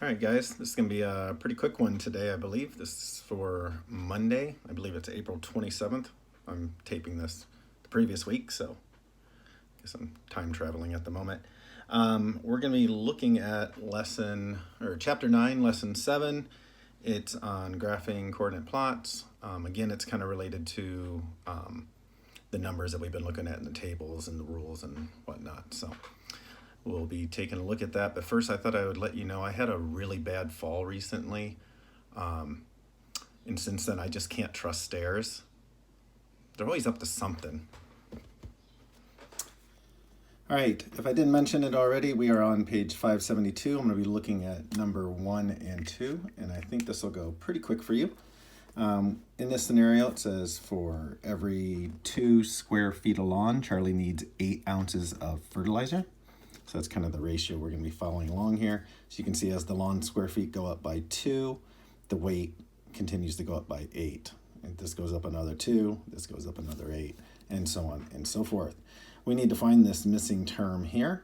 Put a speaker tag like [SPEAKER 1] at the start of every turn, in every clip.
[SPEAKER 1] All right, guys, this is going to be a pretty quick one today, I believe. This is for Monday. I believe it's April 27th. I'm taping this the previous week, so I guess I'm time traveling at the moment. We're going to be looking at chapter 9, lesson 7. It's on graphing coordinate plots. Again, it's kind of related to the numbers that we've been looking at in the tables and the rules and whatnot. So we'll be taking a look at that. But first, I thought I would let you know I had a really bad fall recently. And since then, I just can't trust stairs. They're always up to something. All right, if I didn't mention it already, we are on page 572. I'm going to be looking at number 1 and 2, and I think this will go pretty quick for you. In this scenario, it says for every 2 square feet of lawn, Charlie needs 8 ounces of fertilizer. So that's kind of the ratio we're going to be following along here. So you can see as the lawn square feet go up by 2, the weight continues to go up by 8. And this goes up another 2, this goes up another 8, and so on and so forth. We need to find this missing term here,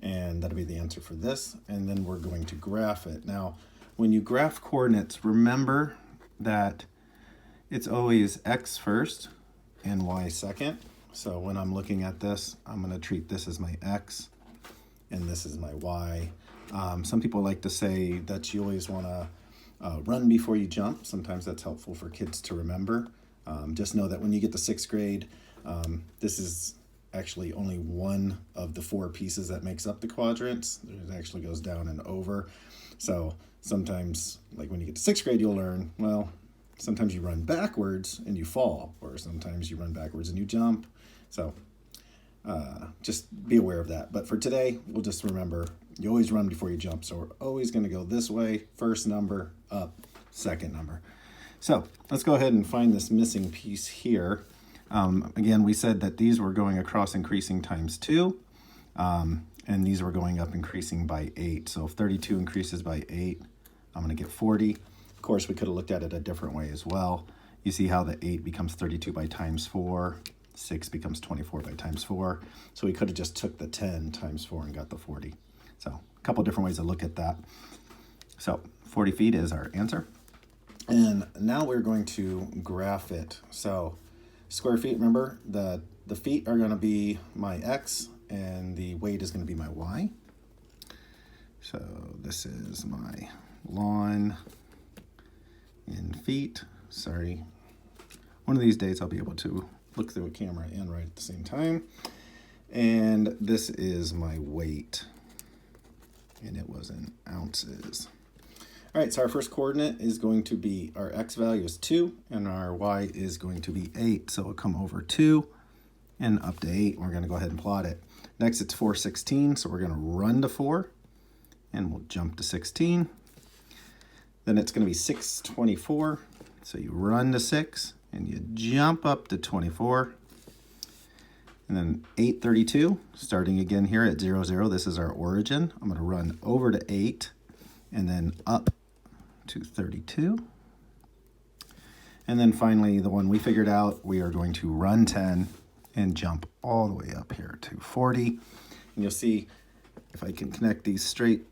[SPEAKER 1] and that'll be the answer for this. And then we're going to graph it. Now, when you graph coordinates, remember that it's always x first and y second. So when I'm looking at this, I'm going to treat this as my x and this is my y. Some people like to say that you always want to run before you jump. Sometimes that's helpful for kids to remember. Just know that when you get to 6th grade, this is actually only one of the 4 pieces that makes up the quadrants. It actually goes down and over. So sometimes, like when you get to 6th grade, you'll learn, well, sometimes you run backwards and you fall, or sometimes you run backwards and you jump. So just be aware of that. But for today, we'll just remember you always run before you jump. So we're always going to go this way, first number, up, second number. So let's go ahead and find this missing piece here. Again, we said that these were going across increasing times 2, and these were going up increasing by 8. So if 32 increases by 8, I'm going to get 40. Of course, we could have looked at it a different way as well. You see how the 8 becomes 32 by times 4, 6 becomes 24 by times 4. So we could have just took the 10 times 4 and got the 40. So a couple different ways to look at that. So 40 feet is our answer. And now we're going to graph it. So square feet, remember, the feet are going to be my x, and the weight is going to be my y. So this is my lawn in feet. Sorry. One of these days I'll be able to look through a camera and write at the same time. And this is my weight, and it was in ounces. All right, so our first coordinate is going to be, our x value is 2, and our y is going to be 8. So we'll come over 2 and up to 8. We're going to go ahead and plot it. Next, it's 416, so we're going to run to 4, and we'll jump to 16. Then it's going to be 624, so you run to 6, and you jump up to 24. And then 832, starting again here at 0, 0. This is our origin. I'm going to run over to 8, and then up to 32. And then finally, the one we figured out, we are going to run 10 and jump all the way up here to 40. And you'll see, if I can connect these straight,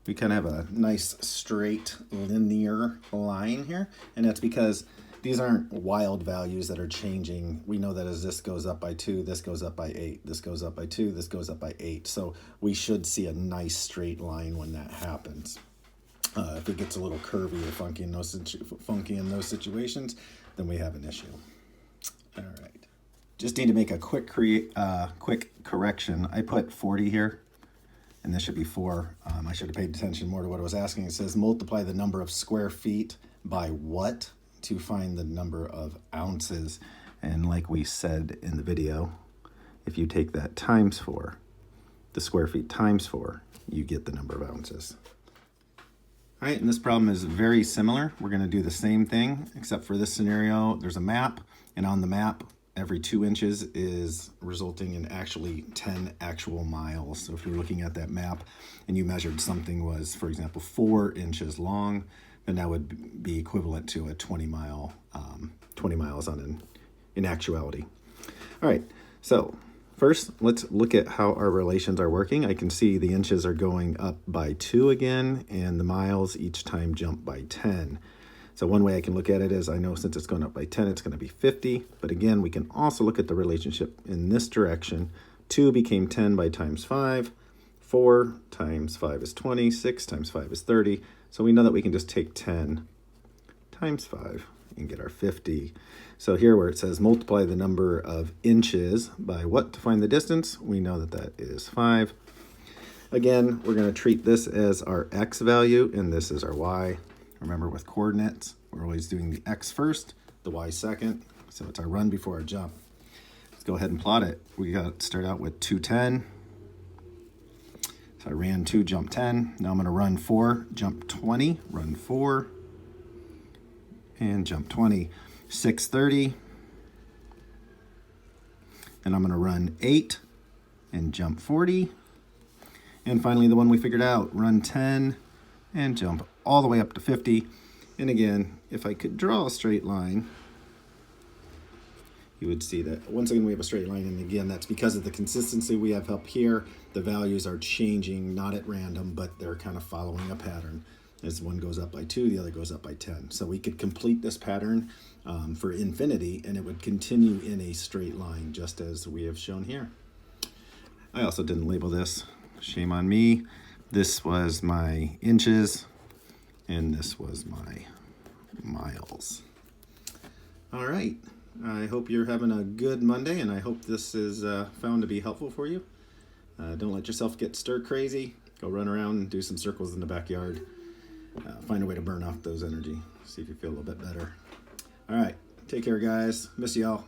[SPEAKER 1] we kind of have a nice straight linear line here. And that's because these aren't wild values that are changing. We know that as this goes up by 2, this goes up by 8, this goes up by 2, this goes up by 8. So we should see a nice straight line when that happens. If it gets a little curvy or funky in those situations, then we have an issue. All right. Just need to make a quick correction. I put 40 here, and this should be 4. I should have paid attention more to what it was asking. It says multiply the number of square feet by what to find the number of ounces. And like we said in the video, if you take that times 4, the square feet times 4, you get the number of ounces. All right, and this problem is very similar. We're going to do the same thing, except for this scenario, there's a map, and on the map, every 2 inches is resulting in actually 10 actual miles. So if you're looking at that map and you measured something was, for example, 4 inches long, then that would be equivalent to a 20 miles in actuality. All right, so first, let's look at how our relations are working. I can see the inches are going up by 2 again, and the miles each time jump by 10. So one way I can look at it is I know since it's going up by 10, it's going to be 50. But again, we can also look at the relationship in this direction. 2 became 10 by times 5. 4 times 5 is 20. 6 times 5 is 30. So we know that we can just take 10 times 5 and get our 50. So here where it says multiply the number of inches by what to find the distance, we know that that is 5. Again, we're going to treat this as our x value, and this is our y. Remember, with coordinates, we're always doing the x first, the y second. So it's our run before our jump. Let's go ahead and plot it. We got to start out with 210. So I ran 2, jump 10. Now I'm going to run 4, jump 20, run 4, and jump 20. 630. And I'm going to run 8 and jump 40. And finally, the one we figured out, run 10 and jump all the way up to 50. And again, if I could draw a straight line, you would see that once again we have a straight line, and again that's because of the consistency we have up here. The values are changing, not at random, but they're kind of following a pattern. As one goes up by 2, the other goes up by 10. So we could complete this pattern for infinity, and it would continue in a straight line, just as we have shown here. I also didn't label this. Shame on me. This was my inches, and this was my miles. All right. I hope you're having a good Monday, and I hope this is found to be helpful for you. Don't let yourself get stir crazy. Go run around and do some circles in the backyard. Find a way to burn off those energy. See if you feel a little bit better. All right. Take care, guys. Miss y'all.